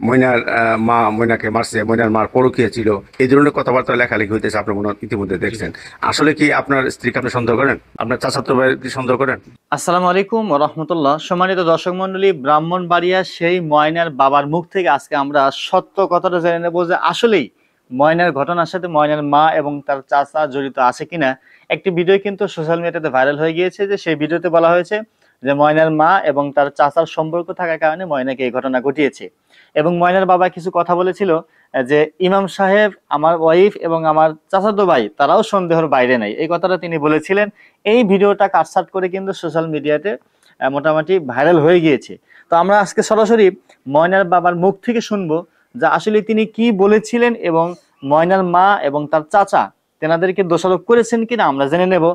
ময়নার মা ময়নাকে মারছে, ময়নার মার পরকীয়া ছিল, এই ধরনের কথাবার্তা লেখালেখি হইতেছে, আপনি মনে হয় ইতিমধ্যে দেখছেন। আসলে কি আপনার স্ত্রীকে আপনি সন্দেহ করেন? আপনার চাচাতো ভাইয়ের কি সন্দেহ করেন? আসসালামু আলাইকুম রহমতুল্লাহ। সম্মানিত দর্শক মন্ডলী, ব্রাহ্মণবাড়িয়া সেই ময়নার বাবার মুখ থেকে আজকে আমরা সত্য কথাটা জেনে নেব যে আসলেই ময়নার ঘটনার সাথে ময়নার মা এবং তার চাচা জড়িত আছে কিনা। একটি ভিডিও কিন্তু সোশ্যাল মিডিয়াতে ভাইরাল হয়ে গিয়েছে, যে সেই ভিডিওতে বলা হয়েছে যে ময়নার মা এবং তার চাচার সম্পর্ক থাকার কারণে ময়নাকে এই ঘটনা ঘটিয়েছে। এবং ময়নার বাবা কিছু কথা বলেছিল যে ইমাম সাহেব, আমার ওয়াইফ এবং আমার চাচাতো ভাই তারাও সন্দেহের বাইরে নাই, এই কথাটা তিনি বলেছিলেন। এই ভিডিওটা কাটছাট করে কিন্তু সোশ্যাল মিডিয়াতে মোটামুটি ভাইরাল হয়ে গিয়েছে। তো আমরা আজকে সরাসরি ময়নার বাবার মুখ থেকে শুনবো যে আসলে তিনি কি বলেছিলেন এবং ময়নার মা এবং তার চাচা তেনাদেরকে দোষারোপ করেছেন কিনা আমরা জেনে নেব।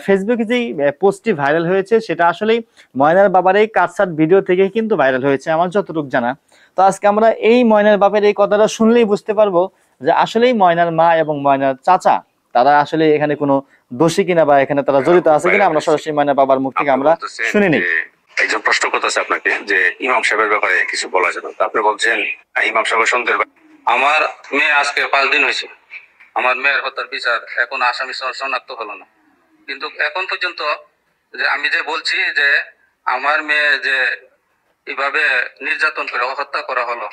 ফেসবুকে যেই পোস্টটি ভাইরাল হয়েছে সেটা আসলেই ময়নার বাবার এই কাটছাট ভিডিও থেকে কিন্তু ভাইরাল হয়েছে আমার যতটুকু জানা। তো আজকে আমরা এই ময়নার বাবার এই কথাটা শুনলেই বুঝতে পারবো যে আসলেই ময়নার মা এবং ময়নার চাচা তারা আসলে এখানে কোনো দোষী কিনা বা এখানে তারা জড়িত আছে কিনা। আমরা সরাসরি ময়নার বাবার মুখ থেকে আমরা শুনে নিই। একজন প্রশ্ন করতেছে আপনাকে যে ইমাম সাহেবের ব্যাপারে কিছু বলা যাবে, তো আপনি বলছেন ইমাম সাহেবের সন্দেহের আমার মেয়ে আজকে 5 দিন হয়েছে। আমার মেয়ের হত্যার বিচার এখন আসামি শনাক্ত হলো না, কিন্তু এখন পর্যন্ত যে আমি যে বলছি যে আমার মেয়ে যে এভাবে নির্যাতন করে হত্যা করা হলো,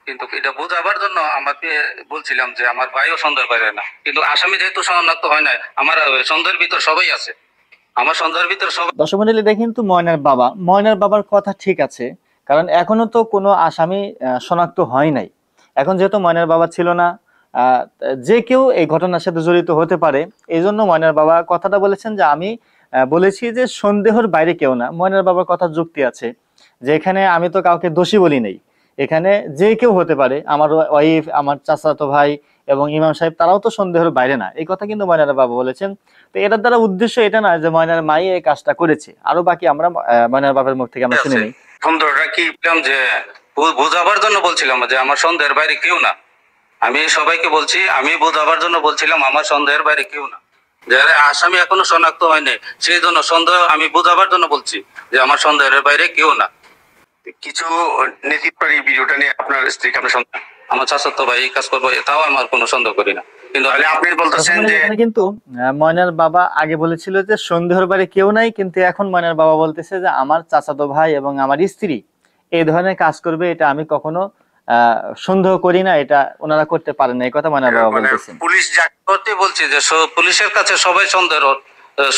কিন্তু এটা বোঝাবার জন্য আমাকে বলছিলাম যে আমার ভাইও সন্দেহ করে না, কিন্তু আসামি যেহেতু শনাক্ত হয় না, আমার সন্দেহের ভিতর সবাই আছে, আমার সন্দেহের ভিতর সবাই। দর্শক মন্ডলী, দেখেন তো ময়নার বাবার কথা ঠিক আছে, কারণ এখনো তো কোনো আসামি শনাক্ত হয় নাই। এখন যেহেতু ময়নার বাবা ছিল না, আহ, যে কেউ এই ঘটনার সাথে জড়িত হতে পারে, এই জন্য ময়নার বাবা কথাটা বলেছেন যে আমি বলেছি যে সন্দেহের বাইরে কেউ না। ময়নার বাবার কথা যুক্তি আছে যে এখানে আমি তো কাউকে দোষী বলি নাই, এখানে যে কেউ হতে পারে, আমার ওয়াইফ, আমার চাচাতো ভাই এবং ইমাম সাহেব তারাও তো সন্দেহের বাইরে না, এই কথা কিন্তু ময়নার বাবা বলেছেন। তো এটার দ্বারা উদ্দেশ্য এটা না যে ময়নার মাই এই কাজটা করেছে, আরো বাকি আমরা ময়নার বাবার মুখ থেকে আমরা শুনে নিই। সন্দেহটা কি বললাম যে বোঝাবার জন্য বলছিলাম যে আমার সন্দেহের বাইরে কেউ না। আমি সবাইকে বলছি, আমি বোঝাবার জন্য বলছিলাম আমার সন্দেহের বাইরে কেউ না। যারা আসামি এখনো শনাক্ত হয়নি সেই জন্য সন্দেহ আমি বোঝাবার জন্য বলছি যে আমার সন্দেহের বাইরে কেউ না। কিছু নেতৃত্বের এই ভিডিওটা নিয়ে আপনার স্ত্রীকে আপনি সন্দেহ? আমার চাচাতো ভাই এই কাজ করবো তাও আমার কোনো সন্দেহ করি না, কিন্তু তাহলে আপনি বলতেছেন যে এখানে কিন্তু ময়নার বাবা আগে বলেছিল যে সন্দেহের বাইরে কেউ নাই, কিন্তু এখন ময়নার বাবা বলতেছে যে আমার চাচাতো ভাই এবং আমার স্ত্রী এই ধরনের কাজ করবে, এটা আমি কখনো সন্দেহ করি না, এটা ওনারা করতে পারেন না, এই কথা ময়নার বাবা বলতেছেন। পুলিশ যা করতে বলছে যে পুলিশের কাছে সবাই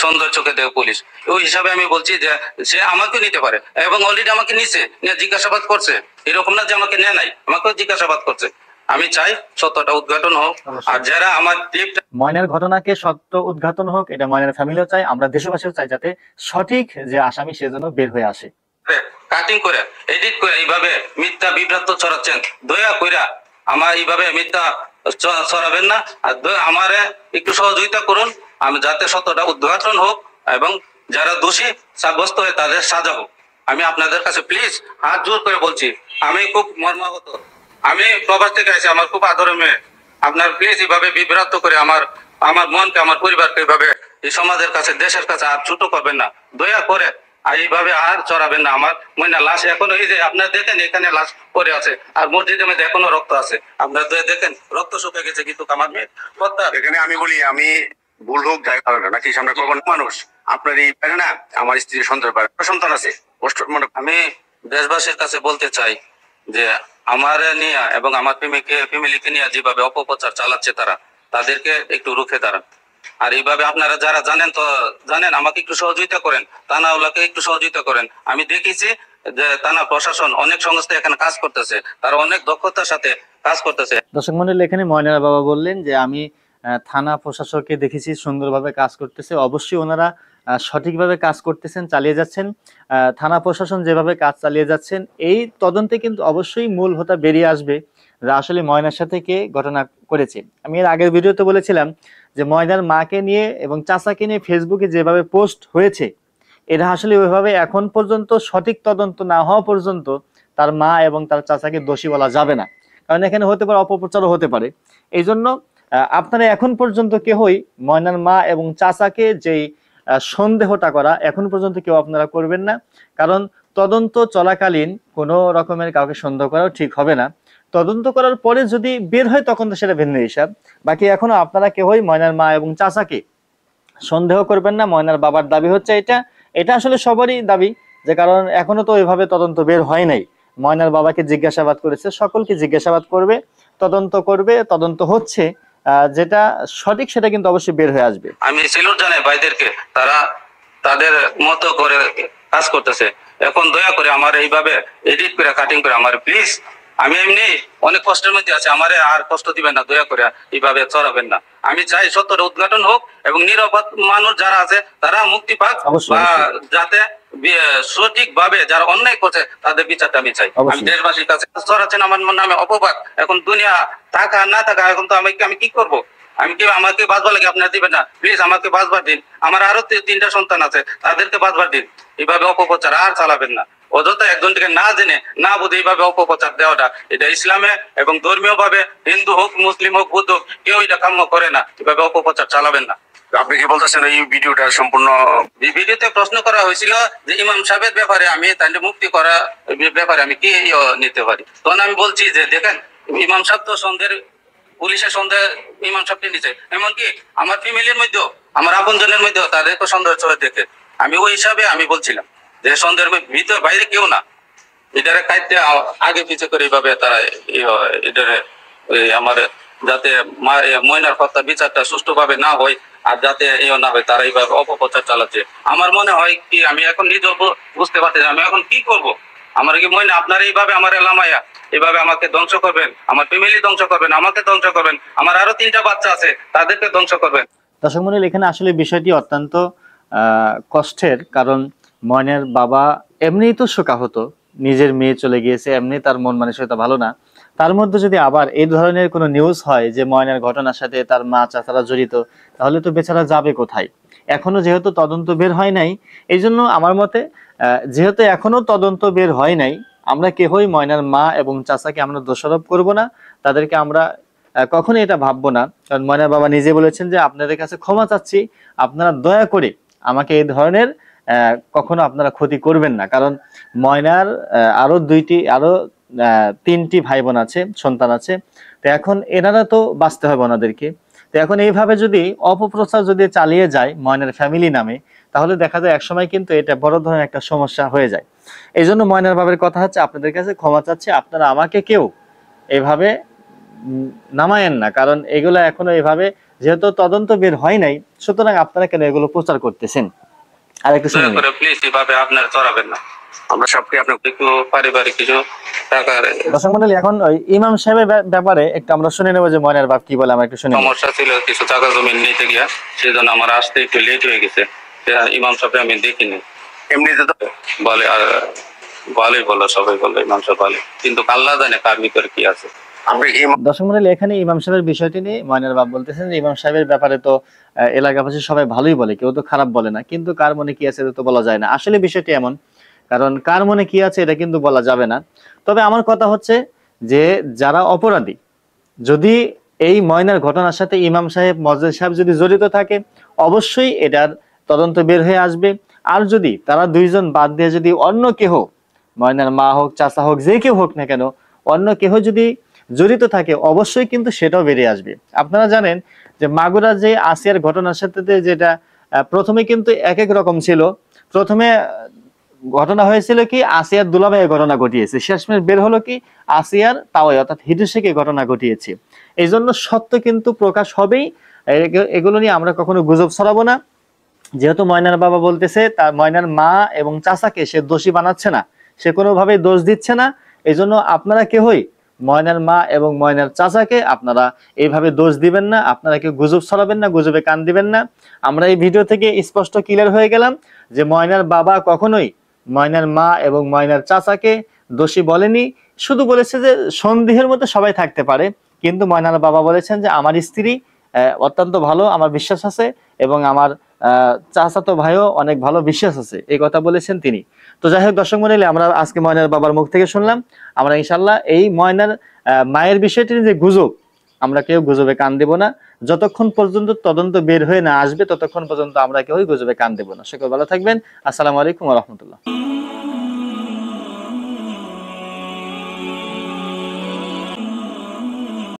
সন্দেহ চোখে দেয় পুলিশ, ওই হিসাবে আমি বলছি যে সে আমাকে নিতে পারে এবং অলরেডি আমাকে নিছে, নিয়ে জিজ্ঞাসাবাদ করছে। এরকম না যে আমাকে নেয় নাই, আমাকেও জিজ্ঞাসাবাদ করছে। আমি চাই সত্যটা উদ্ঘাটন হোক, আর যারা আমার ময়নার ঘটনাকে সত্য উদ্ঘাটন হোক, এটা ময়নার ফ্যামিলিও চাই, আমরা দেশবাসীও চাই, যাতে সঠিক যে আসামি সে যেন বের হয়ে আসে। কাটিং করে এডিট করে এইভাবে মিথ্যা বিভ্রান্ত ছড়াচ্ছেন, দয়া কইরা আমার এইভাবে মিথ্যা ছড়াবেন না, আর আমারে একটু সহযোগিতা করুন, আমি যাতে সত্যটা উদ্ঘাটন হোক এবং যারা দোষী সাব্যস্ত হয়ে তাদের সাজা হোক। আমি আপনাদের কাছে প্লিজ হাত জোর করে বলছি, আমি খুব মর্মাহত, আমি প্রবাস থেকে আছি, আমার খুব আদরের মেয়ে, আপনার প্লিজ এইভাবে বিভ্রান্ত করে আমার আমার মনকে, আমার পরিবারকে এইভাবে এই সমাজের কাছে, দেশের কাছে আর ছোট করবেন না, দয়া করে। আর এইভাবে আর চড়াবেন না। আমার ময়না লাশ এখনো, এই যে আপনারা দেখেন এখানে লাশ পড়ে আছে, আর মসজিদের মধ্যে এখনো রক্ত আছে, আপনারা দেখেন রক্ত শুকে গেছে, কিন্তু আমার মেয়ে এখানে আমি বলি, আমি ভুল হোক যাই কারণ নাকি সামনে করবেন মানুষ, আপনার এই না আমার স্ত্রীর সন্তান সন্তান আছে, আমি দেশবাসীর কাছে বলতে চাই যে আমার নিয়ে এবং আমার ফ্যামিলিকে নিয়ে যেভাবে অপপ্রচার চালাচ্ছে তারা, তাদেরকে একটু রুখে দাঁড়ান। আর এইভাবে আপনারা যারা জানেন তো জানেন, আমাকে একটু সহযোগিতা করেন, থানাওয়ালাকে একটু সহযোগিতা করেন। আমি দেখেছি যে থানা প্রশাসন, অনেক সংস্থা এখানে কাজ করতেছে, তারা অনেক দক্ষতার সাথে কাজ করতেছে। দর্শক মন্ডলী, এখানে ময়নার বাবা বললেন যে আমি থানা প্রশাসককে দেখেছি সুন্দরভাবে কাজ করতেছে, অবশ্যই ওনারা সঠিকভাবে কাজ করতেছেন, চালিয়ে যাচ্ছেন। থানা প্রশাসন যেভাবে কাজ চালিয়ে যাচ্ছেন, এই তদন্তে কিন্তু অবশ্যই মূল হোতা বেরিয়ে আসবে যে আসলে ময়নার সাথে কে ঘটনা করেছে। আমি এর আগের ভিডিওতে বলেছিলাম যে ময়নার মাকে নিয়ে এবং চাচাকে নিয়ে ফেসবুকে যেভাবে পোস্ট হয়েছে, এটা আসলে ওইভাবে এখন পর্যন্ত সঠিক তদন্ত না হওয়া পর্যন্ত তার মা এবং তার চাচাকে দোষী বলা যাবে না, কারণ এখানে হতে পারে অপপ্রচারও হতে পারে। এই জন্য আপনারা এখন পর্যন্ত কেউই ময়নার মা এবং চাচাকে যেই সন্দেহটা করা, এখন পর্যন্ত কেউ আপনারা করবেন না, কারণ তদন্ত চলাকালীন কোনো রকমের কাউকে সন্দেহ করাও ঠিক হবে না। তদন্ত করার পরে যদি বের হয় তখন তো সেটা ভিন্ন হিসাব। বাকি এখনো আপনারা কেউই ময়নার মা এবং চাচাকে সন্দেহ করবেন না। ময়নার বাবার দাবি হচ্ছে এটা, এটা আসলে সবারই দাবি, যে কারণ এখনো তো ওইভাবে তদন্ত বের হয় নাই। ময়নার বাবাকে জিজ্ঞাসাবাদ করেছে, সকলকে জিজ্ঞাসাবাদ করবে, তদন্ত হচ্ছে, যেটা সঠিক সেটা কিন্তু অবশ্যই বের হয়ে আসবে। আমি সেলুট জানাই ভাইদেরকে, তারা তাদের মতো করে কাজ করতেছে। এখন দয়া করে আমার এইভাবে এডিট করে কাটিং করে আমার প্লিজ, আমি এমনি অনেক কষ্টের মধ্যে আছি, আমারে আর কষ্ট দিবেন না, দয়া করে এইভাবে চড়াবেন না। আমি চাই সত্যটা উদ্ঘাটন হোক এবং নিরাপদ মানুষ যারা আছে তারা মুক্তি পাক, অবশ্যই, বা অবশ্যই। যাতে সঠিক ভাবে যারা অন্যায় করছে তাদের বিচারটা আমি চাই। আমি অবশ্যই। দেশবাসীর কাছে ছড়াচ্ছেন আমার নামে অপবাদ, এখন দুনিয়া থাকা না থাকা, এখন তো আমি কি করব? আমাকে বাঁচবার লাগে আপনারা দিবেন না, প্লিজ আমাকে বাঁচবার দিন। আমার আরো 3টা সন্তান আছে, তাদেরকে বাঁচবার দিন। এইভাবে অপপ্রচার আর চালাবেন না। অযথা একজনকে না জেনে না বুঝে এইভাবে অপপ্রচার দেওয়াটা, এটা ইসলামে এবং ধর্মীয় ভাবে হিন্দু হোক, মুসলিম হোক, বৌদ্ধ হোক, কেউ এটা কাম্য করে না। এভাবে অপপ্রচার চালাবেন না। আপনি কি বলতেছেন এই ভিডিওটা সম্পূর্ণ? এই ভিডিওতে প্রশ্ন করা হয়েছিল যে ইমাম সাহেবের ব্যাপারে, আমি তাদের মুক্তি করা ব্যাপারে আমি কি নিতে পারি। তখন আমি বলছি যে দেখেন, ইমাম সাহেব তো সন্ধ্যের পুলিশের সন্দেহ ইমাম সাহেবকে নিচে, এমনকি আমার ফ্যামিলির মধ্যেও, আমার আপনজনের মধ্যেও তাদেরকে সন্দেহ চলে দেখে আমি ওই হিসাবে আমি বলছিলাম যে সন্দেহের ভিতর বাইরে কেউ না, এটারে কাটতে আগে পিছে করে এইভাবে তারা এটারে আমার যাতে ময়নার হত্যা বিচারটা সুষ্ঠুভাবে না হয় আর যাতে না হয়, তারা এইভাবে অপপ্রচার চালাচ্ছে। আমার মনে হয় কি, আমি এখন নিজেও বুঝতে পারছি আমি এখন কি করব। আমার কি মনে আপনারা এইভাবে আমার লামাইয়া এভাবে আমাকে ধ্বংস করবেন, আমার ফ্যামিলি ধ্বংস করবেন, আমাকে ধ্বংস করবেন, আমার আরো 3টা বাচ্চা আছে তাদেরকে ধ্বংস করবেন। দর্শক মণ্ডলী, এখানে আসলে বিষয়টি অত্যন্ত কষ্টের, কারণ ময়নার বাবা এমনিই তো শোকাহত, নিজের মেয়ে চলে গিয়েছে, এমনি তার মন মানসিকতা ভালো না। তার মধ্যে যদি আবার এই ধরনের কোনো নিউজ হয় যে ময়নার ঘটনার সাথে তার মা চাচারা জড়িত, তাহলে তো বেচারা যাবে কোথায়? এখনো যেহেতু তদন্ত বের হয় নাই, এই জন্য আমার মতে যেহেতু এখনো তদন্ত বের হয় নাই, আমরা কেহই ময়নার মা এবং চাচাকে আমরা দোষারোপ করব না, তাদেরকে আমরা কখনোই এটা ভাববো না। কারণ ময়নার বাবা নিজে বলেছেন যে আপনাদের কাছে ক্ষমা চাচ্ছি, আপনারা দয়া করে আমাকে এই ধরনের কখনো আপনারা ক্ষতি করবেন না। কারণ ময়নার আরো 3টি ভাই বোন আছে, সন্তান আছে। তো এখন এনারা তো বাঁচতে হবে ওনাদেরকে। তো এখন এইভাবে যদি অপপ্রচার যদি চালিয়ে যায় ময়নার ফ্যামিলি নামে, তাহলে দেখা যায় একসময় কিন্তু এটা বড় ধরনের একটা সমস্যা হয়ে যায়। এই জন্য ময়নার বাবার কথা হচ্ছে আপনাদের কাছে ক্ষমা চাচ্ছি, আপনারা আমাকে কেউ এভাবে নামায়েন না। কারণ এগুলো এখনো এভাবে যেহেতু তদন্ত বের হয় নাই, সুতরাং আপনারা কেন এগুলো প্রচার করতেছেন? আর একটু শুনুন। প্লিজ এভাবে আপনারা চড়াবেন না। আমরা সবকে আপনার একটু পারিবারিক কিছু টাকার দর্শক মণ্ডলী, এখন ওই ইমাম সাহেবের ব্যাপারে একটু আমরা শুনে নেবো যে ময়নার বাপ কি বলে, আমরা একটু শুনে নেব। সমস্যা ছিল, কিছু জায়গা জমি নিতে গিয়া, সেজন্য আমার আসতে একটু লেট হয়ে গেছে। ইমাম সাহেব আমি দেখিনি, এমনিতে তো বলে আর ভালোই বলো, সবাই বলো ইমাম সাহেব ভালো, কিন্তু আল্লাহ জানে কার ভিতরে কি আছে। আপনি দর্শক মণ্ডলী, এখানে ইমাম সাহেবের বিষয়টি নিয়ে ময়নার বাপ বলতেছেন যে ইমাম সাহেবের ব্যাপারে তো এলাকাবাসী সবাই ভালোই বলে, কেউ তো খারাপ বলে না, কিন্তু কার মনে কি আছে এটা তো বলা যায় না। আসলে বিষয়টি এমন, কারণ কার মনে কি আছে এটা কিন্তু বলা যাবে না। তবে আমার কথা হচ্ছে যে যারা অপরাধী, যদি এই ময়নার ঘটনার সাথে ইমাম সাহেব, মসজিদ সাহেব যদি জড়িত থাকে, অবশ্যই এটার তদন্ত বের হয়ে আসবে। আর যদি তারা দুইজন বাদ দিয়ে যদি অন্য কেহ, ময়নার মা হোক, চাচা হোক, যে কেউ হোক না কেন, অন্য কেহ যদি জড়িত থাকে, অবশ্যই কিন্তু সেটাও বেরিয়ে আসবে। আপনারা জানেন যে মাগুরা যে আসিয়ার ঘটনার সাথে যেটা প্রথমে কিন্তু এক এক রকম ছিল। প্রথমে ঘটনা হয়েছিল কি আসিয়ার দুলাভাইয়ের ঘটনা ঘটিয়েছে, শেষমেশ বের হলো কি আসিয়ার তাওয়াই অর্থাৎ হিটুশেকে ঘটনা ঘটিয়েছে। এই জন্য সত্য কিন্তু প্রকাশ হবেই, এগুলো নিয়ে আমরা কখনো গুজব ছড়াবো না। যেহেতু ময়নার বাবা বলতেছে তার ময়নার মা এবং চাচাকে সে দোষী বানাচ্ছে না, সে কোনোভাবেই দোষ দিচ্ছে না, এই জন্য আপনারা কেউই ময়নার মা এবং ময়নার চাচাকে আপনারা এইভাবে দোষ দিবেন না, আপনারা কেউ গুজব ছড়াবেন না, গুজবে কান দিবেন না। আমরা এই ভিডিও থেকে স্পষ্ট ক্লিয়ার হয়ে গেলাম যে ময়নার বাবা কখনোই ময়নার মা এবং ময়নার চাচাকে দোষী বলেনি, শুধু বলেছে যে সন্দেহের মধ্যে সবাই থাকতে পারে, কিন্তু ময়নার বাবা বলেছেন যে আমার স্ত্রী অত্যন্ত ভালো, আমার বিশ্বাস আছে, এবং আমার চাচাতো ভাইও অনেক ভালো বিশ্বাস আছে, এই কথা বলেছেন তিনি। তো যাই হোক দর্শক মণ্ডলী, আমরা আজকে ময়নার বাবার মুখ থেকে শুনলাম। আমরা ইনশাল্লাহ এই ময়নার মায়ের বিষয়টি যে গুজব, আমরা কেউ গুজবে কান দেব না। যতক্ষণ পর্যন্ত তদন্ত বের হয়ে না আসবে, ততক্ষণ পর্যন্ত আমরা কেউই গুজবে কান দেব না। সকল ভালো থাকবেন। আসসালামু আলাইকুম ওয়া রাহমাতুল্লাহ।